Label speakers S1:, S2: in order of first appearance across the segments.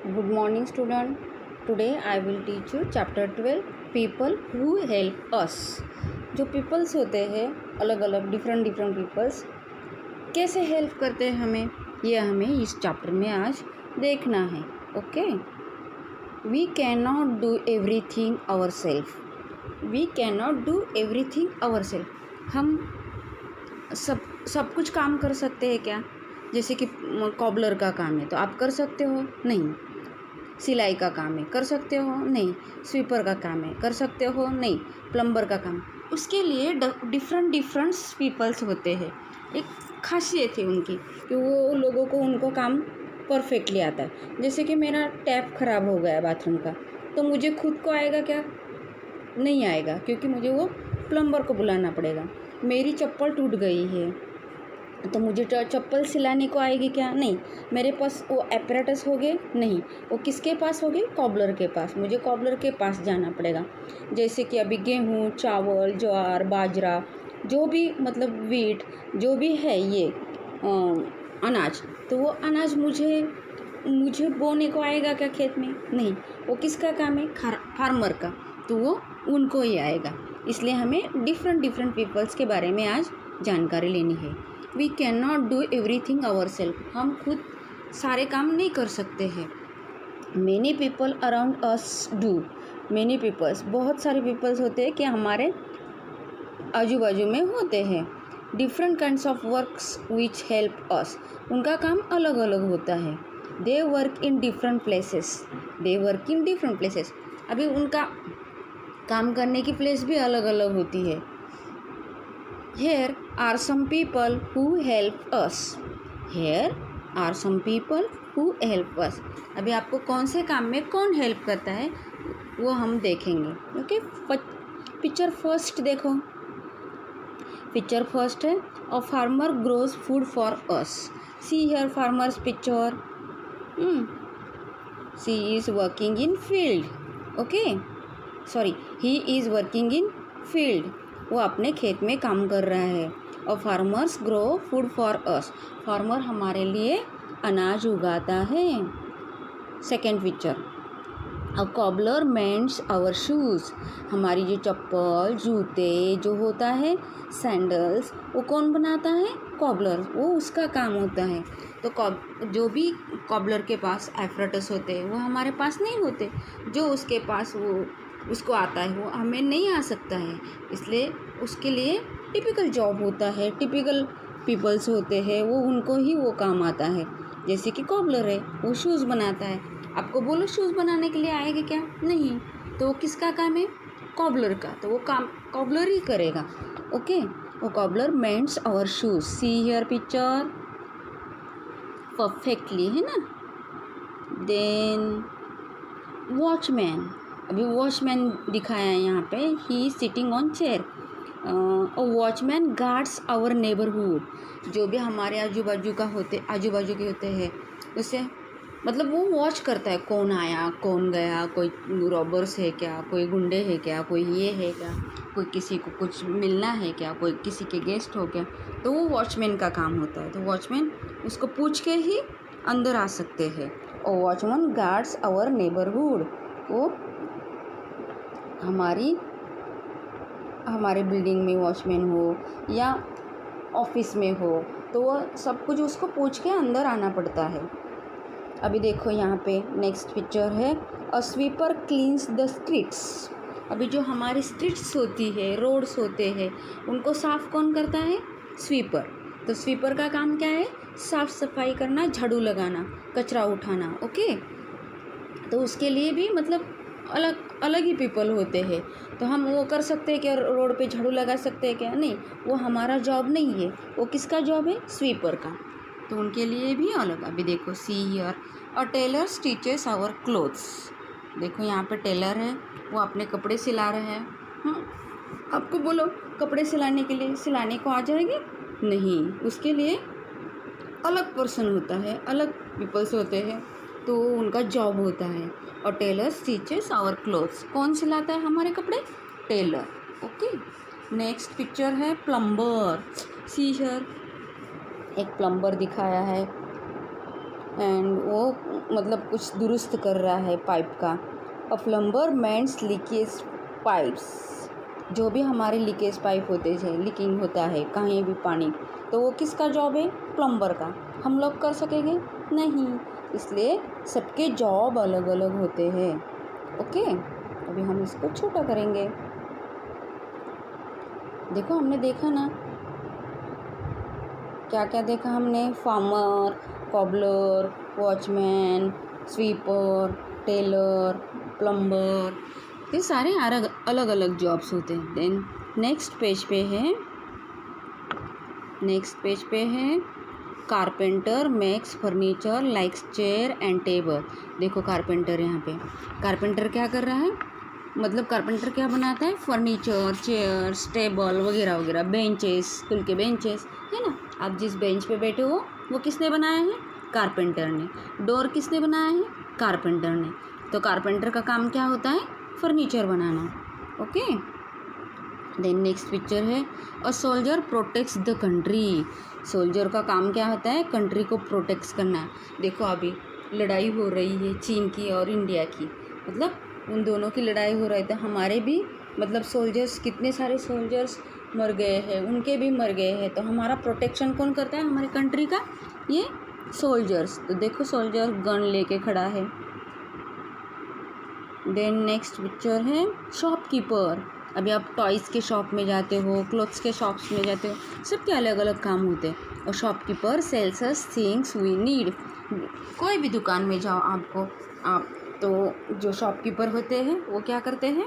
S1: Good morning, student. Today I will teach you chapter 12 people who help us. जो peoples होते हैं अलग अलग डिफरेंट पीपल्स कैसे हेल्प करते हैं हमें, यह हमें इस चैप्टर में आज देखना है. Okay, we can not do everything our self. We can not do everything our self. हम सब कुछ काम कर सकते हैं क्या? जैसे कि कॉबलर का काम है तो आप कर सकते हो? नहीं. सिलाई का काम है, कर सकते हो? नहीं. स्वीपर का काम है, कर सकते हो? नहीं. प्लम्बर का काम, उसके लिए डिफरेंट पीपल्स होते हैं. एक खासियत है उनकी कि वो लोगों को उनको काम परफेक्टली आता है. जैसे कि मेरा टैप ख़राब हो गया है बाथरूम का, तो मुझे खुद को आएगा क्या? नहीं आएगा, क्योंकि मुझे वो प्लम्बर को बुलाना पड़ेगा. मेरी चप्पल टूट गई है तो मुझे चप्पल सिलाने को आएगी क्या? नहीं. मेरे पास वो एपरेटस हो गए? नहीं. वो किसके पास हो गए? कॉबलर के पास. मुझे कॉबलर के पास जाना पड़ेगा. जैसे कि अभी गेहूँ, चावल, ज्वार, बाजरा, जो भी मतलब वीट जो भी है ये अनाज, तो वो अनाज मुझे बोने को आएगा क्या खेत में? नहीं. वो किसका काम है? फार्मर का. तो वो उनको ही आएगा. इसलिए हमें डिफरेंट पीपल्स के बारे में आज जानकारी लेनी है. We can not do everything our self. हम खुद सारे काम नहीं कर सकते हैं. Many people around us do. Many peoples, बहुत सारे पीपल्स होते हैं कि हमारे आजू बाजू में होते हैं. Different kinds of works which help us. उनका काम अलग अलग होता है. They work in different places. They work in different places. अभी उनका काम करने की प्लेस भी अलग अलग होती है. Here are some people who help us. Here are some people who help us. अभी आपको कौन से काम में कौन हेल्प करता है वो हम देखेंगे. ओके, पिक्चर फर्स्ट देखो. पिक्चर फर्स्ट है a farmer grows food for us. See here farmers picture. See is working in field. Okay, sorry, he is working in field. वो अपने खेत में काम कर रहा है. और farmers grow food for us. Farmer हमारे लिए अनाज उगाता है. Second picture, a cobbler mends our shoes. हमारी जो चप्पल, जूते जो होता है, सैंडल्स, वो कौन बनाता है? कॉबलर. वो उसका काम होता है. तो जो भी कॉबलर के पास एपरेटस होते हैं वो हमारे पास नहीं होते. जो उसके पास वो उसको आता है वो हमें नहीं आ सकता है. इसलिए उसके लिए टिपिकल जॉब होता है. टिपिकल पीपल्स होते हैं, वो उनको ही वो काम आता है. जैसे कि कॉबलर है, वो शूज़ बनाता है. आपको बोलो शूज़ बनाने के लिए आएगा क्या? नहीं. तो वो किसका काम है? कॉबलर का. तो वो काम कॉबलर ही करेगा. ओके, वो cobbler mends our shoes. See here picture perfectly, है ना. Then watchman. अभी वॉचमैन दिखाया है यहाँ पे. He is sitting on chair. Watchman guards our neighbourhood. जो भी हमारे आजू बाजू के होते हैं, उससे मतलब वो वॉच करता है कौन आया कौन गया, कोई रॉबर्स है क्या, कोई गुंडे है क्या, कोई ये है क्या, कोई किसी को कुछ मिलना है क्या, कोई किसी के गेस्ट हो क्या. तो वो वॉचमैन का काम होता है. तो वॉचमैन उसको पूछ के ही अंदर आ सकते हैं. और वॉचमैन गार्ड्स आवर नेबरहुड. वो हमारे बिल्डिंग में वॉचमैन हो या ऑफिस में हो, तो वो सब कुछ उसको पूछ के अंदर आना पड़ता है. अभी देखो यहाँ पे नेक्स्ट पिक्चर है अ स्वीपर क्लीन्स द स्ट्रीट्स. अभी जो हमारी स्ट्रीट्स होती है, रोड्स होते हैं, उनको साफ़ कौन करता है? स्वीपर. तो स्वीपर का काम क्या है? साफ़ सफाई करना, झाड़ू लगाना, कचरा उठाना. ओके, तो उसके लिए भी मतलब अलग ही पीपल होते हैं. तो हम वो कर सकते हैं कि रोड पे झाड़ू लगा सकते हैं क्या? नहीं. वो हमारा जॉब नहीं है. वो किसका जॉब है? स्वीपर का. तो उनके लिए भी अलग. अभी देखो, see here a tailor stitches our clothes. देखो यहाँ पे टेलर है, वो अपने कपड़े सिला रहे हैं. आपको बोलो कपड़े सिलाने के लिए सिलाने को आ जाएगी? नहीं. उसके लिए अलग पर्सन होता है, अलग पीपल्स होते हैं. तो उनका जॉब होता है. और टेलर स्टिचेस आवर क्लोथ्स. कौन सिलाता है हमारे कपड़े? टेलर. ओके, नेक्स्ट पिक्चर है प्लम्बर. सी हियर एक प्लम्बर दिखाया है. एंड वो मतलब कुछ दुरुस्त कर रहा है पाइप का। अ प्लम्बर मेंटेन्स लीकेज पाइप्स, जो भी हमारे लीकेज पाइप होते हैं, लीकिंग होता है कहीं भी पानी, तो वो किसका जॉब है? प्लम्बर का। हम लोग कर सकेंगे? नहीं, इसलिए सबके जॉब अलग अलग होते हैं। ओके, अभी हम इसको छोटा करेंगे। देखो हमने देखा ना, क्या क्या देखा हमने? Farmer, cobbler, watchman, sweeper, tailor, plumber, ये सारे अलग अलग जॉब्स होते हैं। देन नेक्स्ट पेज पे है carpenter makes furniture like chair and table. देखो कारपेंटर, यहाँ पे कारपेंटर क्या कर रहा है? मतलब कारपेंटर क्या बनाता है? फर्नीचर, चेयर्स, टेबल वगैरह वगैरह, बेंचेस, स्कूल के बेंचेस, है ना। आप जिस बेंच पे बैठे हो वो किसने बनाया है? कारपेंटर ने। डोर किसने बनाया है? कारपेंटर ने। तो कारपेंटर का काम क्या होता है? फर्नीचर बनाना। ओके, देन नेक्स्ट पिक्चर है a soldier protects the country. Soldier का काम क्या होता है? कंट्री को प्रोटेक्ट करना। देखो अभी लड़ाई हो रही है चीन की और इंडिया की, मतलब उन दोनों की लड़ाई हो रही है, तो हमारे भी मतलब सोल्जर्स, कितने सारे सोल्जर्स मर गए हैं, उनके भी मर गए हैं, तो हमारा प्रोटेक्शन कौन करता है? हमारी कंट्री का ये सोल्जर्स। तो देखो सोल्जर गन लेके खड़ा है। देन नेक्स्ट पिक्चर है शॉपकीपर। अभी आप टॉयज़ के शॉप में जाते हो, क्लोथ्स के शॉप्स में जाते हो, सबके अलग अलग काम होते हैं। और shopkeeper sells us things we need. कोई भी दुकान में जाओ आप तो जो शॉपकीपर होते हैं वो क्या करते हैं?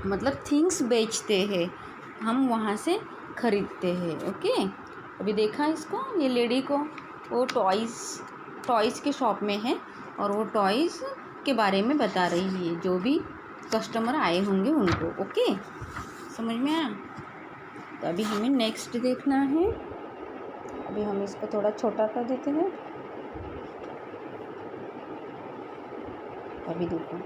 S1: मतलब थिंग्स बेचते हैं, हम वहाँ से ख़रीदते हैं। ओके, अभी देखा इसको, ये लेडी को, वो टॉयज़ के शॉप में है और वो टॉयज़ के बारे में बता रही है, जो भी कस्टमर आए होंगे उनको। ओके, समझ में आया? तो अभी हमें नेक्स्ट देखना है। अभी हम इसको थोड़ा छोटा कर देते हैं। अभी देखो,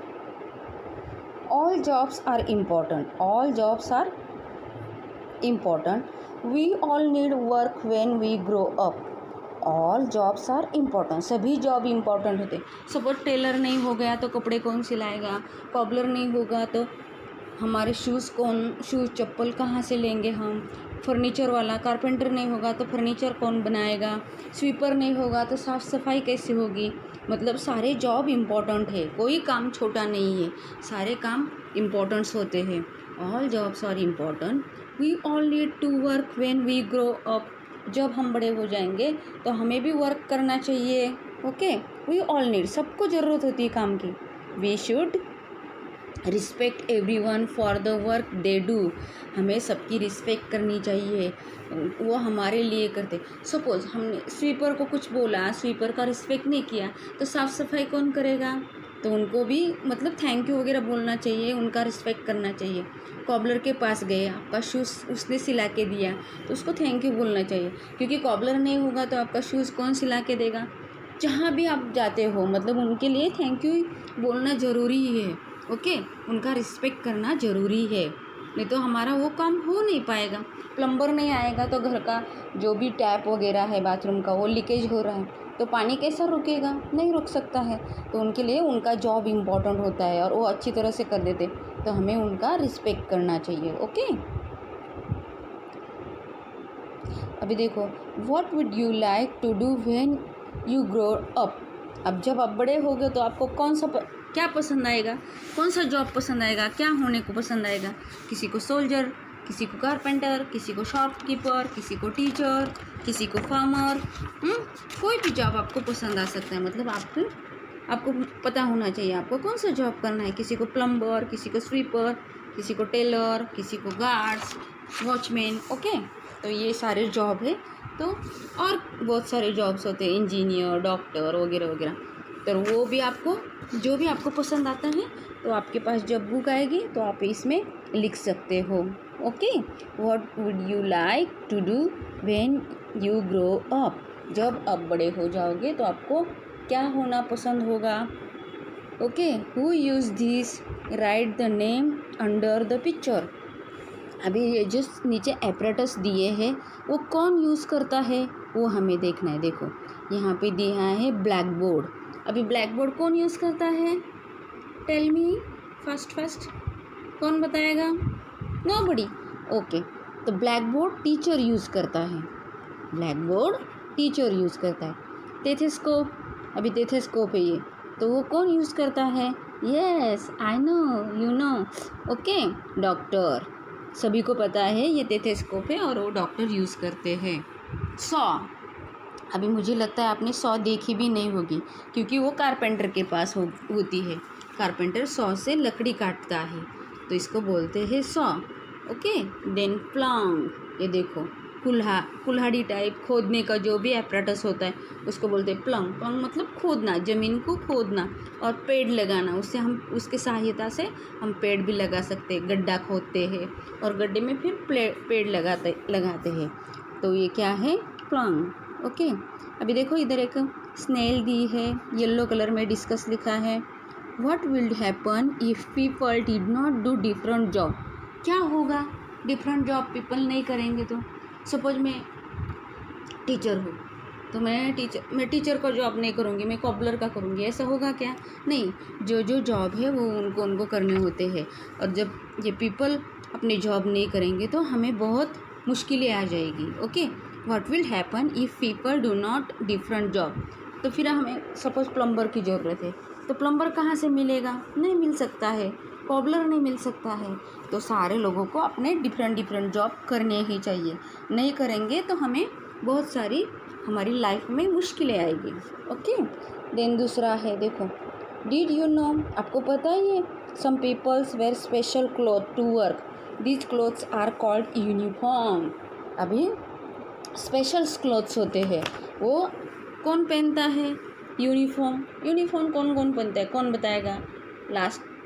S1: all jobs are important, all jobs are important, we all need work when we grow up. All jobs are important, सभी जॉब इम्पॉर्टेंट होते। सपोज टेलर नहीं हो गया तो कपड़े कौन सिलाएगा? कॉबलर नहीं होगा तो हमारे शूज़ चप्पल कहाँ से लेंगे हम? फर्नीचर वाला कारपेंटर नहीं होगा तो फर्नीचर कौन बनाएगा? स्वीपर नहीं होगा तो साफ़ सफाई कैसे होगी? मतलब सारे जॉब इम्पॉर्टेंट है, कोई काम छोटा नहीं है, सारे काम इम्पॉर्टेंट्स होते हैं। All jobs are important, we all need to work when we grow up. जब हम बड़े हो जाएंगे तो हमें भी वर्क करना चाहिए। ओके, वी ऑल नीड, सबको ज़रूरत होती है काम की। We should respect everyone for the work they do. हमें सबकी रिस्पेक्ट करनी चाहिए, वो हमारे लिए करते। सपोज हमने स्वीपर को कुछ बोला, स्वीपर का रिस्पेक्ट नहीं किया, तो साफ़ सफाई कौन करेगा? तो उनको भी मतलब थैंक यू वगैरह बोलना चाहिए, उनका रिस्पेक्ट करना चाहिए। कॉबलर के पास गए, आपका शूज़ उसने सिला के दिया तो उसको थैंक यू बोलना चाहिए, क्योंकि कॉबलर नहीं होगा तो आपका शूज़ कौन सिला के देगा? जहाँ भी आप जाते हो मतलब उनके लिए थैंक यू बोलना ज़रूरी है। ओके, उनका रिस्पेक्ट करना ज़रूरी है, नहीं तो हमारा वो काम हो नहीं पाएगा। प्लम्बर नहीं आएगा तो घर का जो भी टैप वगैरह है बाथरूम का, वो लीकेज हो रहा है तो पानी कैसा रुकेगा? नहीं रुक सकता है। तो उनके लिए उनका जॉब इम्पॉर्टेंट होता है और वो अच्छी तरह से कर देते, तो हमें उनका रिस्पेक्ट करना चाहिए। ओके, अभी देखो, what would you like to do when you grow up. अब जब आप बड़े होगे तो आपको क्या पसंद आएगा? कौन सा जॉब पसंद आएगा? क्या होने को पसंद आएगा? किसी को सोल्जर, किसी को कारपेंटर, किसी को शॉपकीपर, किसी को टीचर, किसी को फार्मर। कोई भी जॉब आपको पसंद आ सकता है, मतलब आपको पता होना चाहिए आपको कौन सा जॉब करना है। किसी को प्लम्बर, किसी को स्वीपर, किसी को टेलर, किसी को गार्ड्स, वॉचमैन। ओके, तो ये सारे जॉब है। तो और बहुत सारे जॉब्स होते हैं, इंजीनियर, डॉक्टर वगैरह वगैरह। तो वो भी आपको, जो भी आपको पसंद आता है, तो आपके पास जब बुक आएगी तो आप इसमें लिख सकते हो। Okay, what would you like to do when you grow up. जब आप बड़े हो जाओगे तो आपको क्या होना पसंद होगा? Okay, who use this, right the name under the picture. अभी ये जो नीचे एपरेटस दिए हैं वो कौन यूज़ करता है वो हमें देखना है। देखो, यहाँ पे दिया है ब्लैक बोर्ड। अभी ब्लैक बोर्ड कौन यूज़ करता है? टेल मी फर्स्ट कौन बताएगा? नोबडी। ओके, तो ब्लैक बोर्ड टीचर यूज़ करता है। ब्लैक बोर्ड टीचर यूज़ करता है। टेथोस्कोप, अभी टेथोस्कोप है ये, तो वो कौन यूज़ करता है? Yes I know, you know. Okay, doctor, सभी को पता है ये टेथोस्कोप है और वो डॉक्टर यूज़ करते हैं। सॉ, अभी मुझे लगता है आपने सॉ देखी भी नहीं होगी क्योंकि वो कारपेंटर के पास होती है। कारपेंटर सॉ से लकड़ी काटता है, तो इसको बोलते हैं सॉ। ओके, देन प्लंग, ये देखो कुल्हाड़ी टाइप खोदने का जो भी एपरेटस होता है उसको बोलते हैं प्लंग। प्लंग मतलब खोदना, ज़मीन को खोदना। और पेड़ लगाना, उससे हम उसके सहायता से हम पेड़ भी लगा सकते हैं। गड्ढा खोदते हैं और गड्ढे में फिर पेड़ लगाते हैं, तो ये क्या है? प्लंग। ओके, अभी देखो इधर एक स्नेल दी है, येलो कलर में डिस्कस लिखा है। What will happen if people did not do different job? क्या होगा डिफरेंट जॉब पीपल नहीं करेंगे तो? सपोज मैं टीचर हूँ, तो मैं टीचर का जॉब नहीं करूँगी, मैं कॉबलर का करूँगी, ऐसा होगा क्या? नहीं, जो जॉब है वो उनको करने होते हैं। और जब ये पीपल अपने जॉब नहीं करेंगे तो हमें बहुत मुश्किलें आ जाएगी। Okay, what will happen if people do not different job? तो फिर हमें सपोज प्लम्बर की ज़रूरत है, तो प्लम्बर कहाँ से मिलेगा? नहीं मिल सकता है। कॉबलर नहीं मिल सकता है। तो सारे लोगों को अपने डिफरेंट जॉब करने ही चाहिए। नहीं करेंगे तो हमें बहुत सारी हमारी लाइफ में मुश्किलें आएगी। ओके, देन दूसरा है, देखो, डिड यू नो, आपको पता है ये some peoples wear special cloth to work, these clothes are called uniform. अभी स्पेशल क्लॉथ्स होते हैं, वो कौन पहनता है? यूनिफॉर्म। यूनिफॉर्म कौन कौन पहनता है? कौन बताएगा?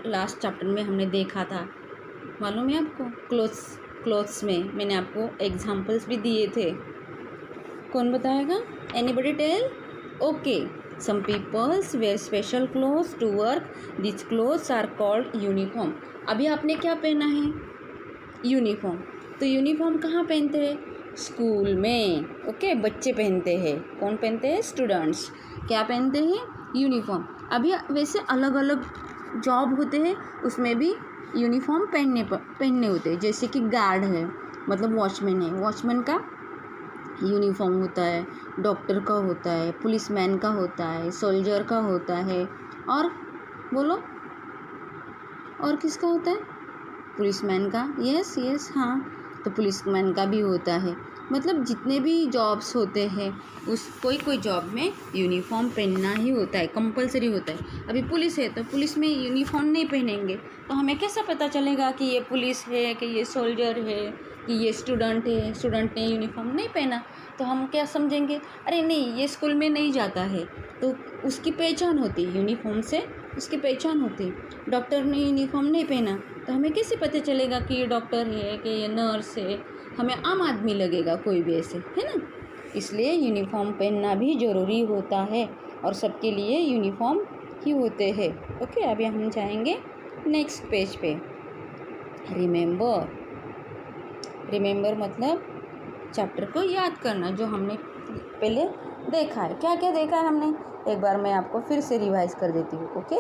S1: लास्ट चैप्टर में हमने देखा था, मालूम है आपको? क्लोथ्स में मैंने आपको एग्जाम्पल्स भी दिए थे। कौन बताएगा? Anybody tell? Okay, some peoples wear special clothes to work, this clothes are called uniform. अभी आपने क्या पहना है? यूनिफॉर्म। तो यूनिफॉर्म कहाँ पहनते हैं? स्कूल में। ओके, बच्चे पहनते हैं। कौन पहनते हैं? स्टूडेंट्स। क्या पहनते हैं? यूनिफॉर्म। अभी वैसे अलग अलग जॉब होते हैं, उसमें भी यूनिफॉर्म पहनने होते हैं। जैसे कि गार्ड है, मतलब वॉचमैन है, वॉचमैन का यूनिफॉर्म होता है, डॉक्टर का होता है, पुलिसमैन का होता है, सोल्जर का होता है, और बोलो और किसका होता है? पुलिसमैन का। यस हाँ, तो पुलिसमैन का भी होता है। मतलब जितने भी जॉब्स होते हैं उस कोई जॉब में यूनिफॉर्म पहनना ही होता है, कंपलसरी होता है। अभी पुलिस है तो पुलिस में यूनिफॉर्म नहीं पहनेंगे तो हमें कैसा पता चलेगा कि ये पुलिस है, कि ये सोल्जर है, कि ये स्टूडेंट है? स्टूडेंट ने यूनिफॉर्म नहीं पहना तो हम क्या समझेंगे? अरे नहीं, ये स्कूल में नहीं जाता है, तो उसकी पहचान होती है, यूनिफॉर्म से उसकी पहचान होती है। डॉक्टर ने यूनिफॉर्म नहीं पहना तो हमें कैसे पता चलेगा कि ये डॉक्टर है, कि ये नर्स है? हमें आम आदमी लगेगा कोई भी ऐसे, है ना? इसलिए यूनिफॉर्म पहनना भी ज़रूरी होता है और सबके लिए यूनिफॉर्म ही होते हैं। ओके, अभी हम जाएंगे नेक्स्ट पेज पे। रिमेंबर मतलब चैप्टर को याद करना, जो हमने पहले देखा है। क्या क्या देखा है हमने? एक बार मैं आपको फिर से रिवाइज कर देती हूँ। ओके,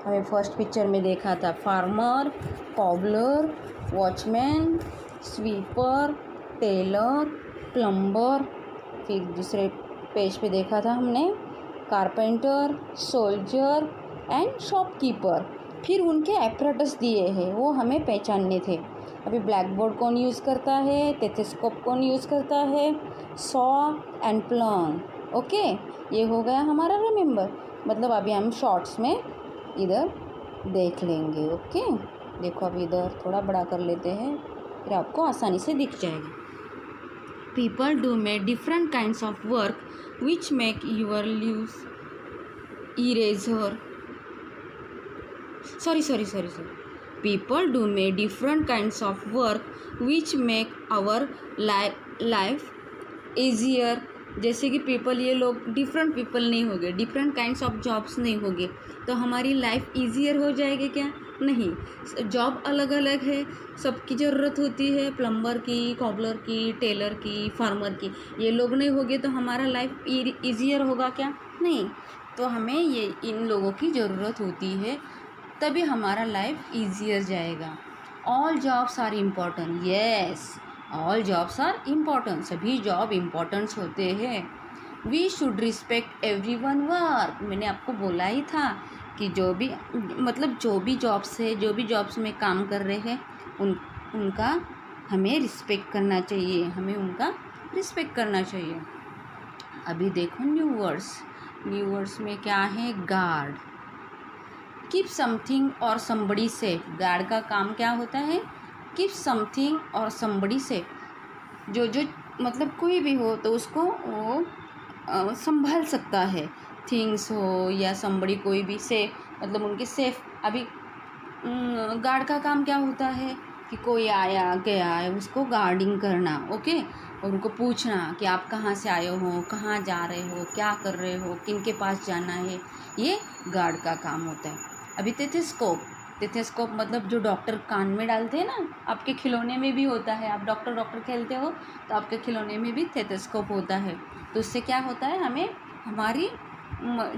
S1: हमें फर्स्ट पिक्चर में देखा था farmer, cobbler, watchman, sweeper, tailor, plumber. फिर दूसरे पेज पे देखा था हमने कारपेंटर, सोल्जर एंड शॉपकीपर। फिर उनके एपरेटस दिए हैं, वो हमें पहचानने थे। अभी ब्लैक बोर्ड कौन यूज़ करता है, टेथोस्कोप कौन यूज़ करता है, सॉ एंड प्लंग। ओके, ये हो गया हमारा रिमेंबर। मतलब अभी हम शॉर्ट्स में इधर देख लेंगे। ओके, देखो अभी इधर थोड़ा बड़ा कर लेते हैं, फिर आपको आसानी से दिख जाएगा। People do make different kinds of work which make you're used eraser sorry people do make different kinds of work which make our life easier। जैसे कि पीपल, ये लोग डिफरेंट पीपल नहीं होंगे, डिफरेंट काइंड्स ऑफ जॉब्स नहीं होंगे, तो हमारी लाइफ ईजियर हो जाएगी। क्या? नहीं, जॉब अलग अलग है, सबकी ज़रूरत होती है, प्लम्बर की, कॉबलर की, टेलर की, फार्मर की। ये लोग नहीं होंगे तो हमारा लाइफ ईज़ियर होगा क्या? नहीं। तो हमें ये इन लोगों की ज़रूरत होती है, तभी हमारा लाइफ ईज़ियर जाएगा। All jobs are important, yes, all jobs are important, सभी जॉब इम्पॉर्टेंट्स होते हैं। We should respect everyone work, मैंने आपको बोला ही था कि जो भी जो भी जॉब्स है, जो भी जॉब्स में काम कर रहे हैं उनका हमें रिस्पेक्ट करना चाहिए, हमें उनका रिस्पेक्ट करना चाहिए। अभी देखो न्यू वर्ड्स में क्या है? गार्ड, कीप समथिंग और समबडी सेफ। गार्ड का काम क्या होता है? कीप समथिंग और समबडी सेफ। जो कोई भी हो तो उसको वो संभाल सकता है, थिंग्स हो या समबड़ी, कोई भी सेफ उनके सेफ। अभी गार्ड का काम क्या होता है कि कोई आया गया है उसको गार्डिंग करना, ओके, और उनको पूछना कि आप कहाँ से आए हो, कहाँ जा रहे हो, क्या कर रहे हो, किन के पास जाना है, ये गार्ड का काम होता है। अभी टेथेस्कोप जो डॉक्टर कान में डालते हैं ना, आपके खिलौने में भी होता है। आप डॉक्टर खेलते हो तो आपके खिलौने में भी टेथेस्कोप होता है। तो उससे क्या होता है, हमें हमारी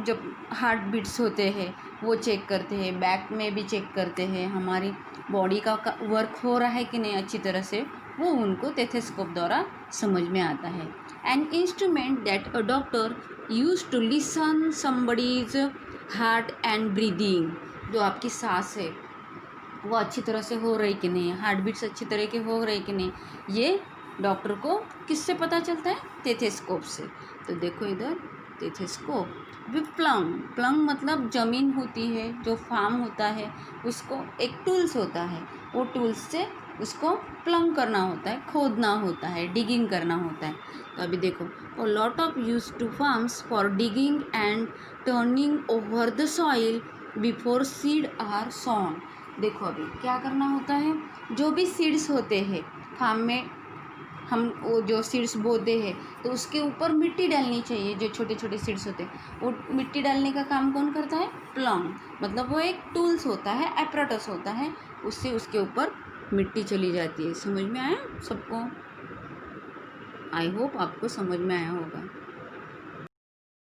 S1: जब हार्ट बीट्स होते हैं वो चेक करते हैं, बैक में भी चेक करते हैं, हमारी बॉडी का वर्क हो रहा है कि नहीं अच्छी तरह से, वो उनको टेथेस्कोप द्वारा समझ में आता है। An instrument that a doctor use to listen somebody's heart and breathing. जो आपकी सांस है वो अच्छी तरह से हो रही कि नहीं, हार्ट बीट्स अच्छी तरह के हो रही कि नहीं, ये डॉक्टर को किससे पता चलता है? टेथेस्कोप से। तो देखो इधर टेथेस्कोप। प्लंग ज़मीन होती है, जो फार्म होता है उसको एक टूल्स होता है, वो टूल्स से उसको प्लंग करना होता है, खोदना होता है, डिगिंग करना होता है। तो अभी देखो, lot of use to farms for digging and turning over the soil before seed are sown. देखो अभी क्या करना होता है, जो भी सीड्स होते हैं फार्म में, हम वो जो सीड्स बोते हैं तो उसके ऊपर मिट्टी डालनी चाहिए। जो छोटे छोटे सीड्स होते हैं वो मिट्टी डालने का काम कौन करता है? प्लंग। वो एक टूल्स होता है, एपरेटस होता है, उससे उसके ऊपर मिट्टी चली जाती है। समझ में आया सबको? आई होप आपको समझ में आया होगा।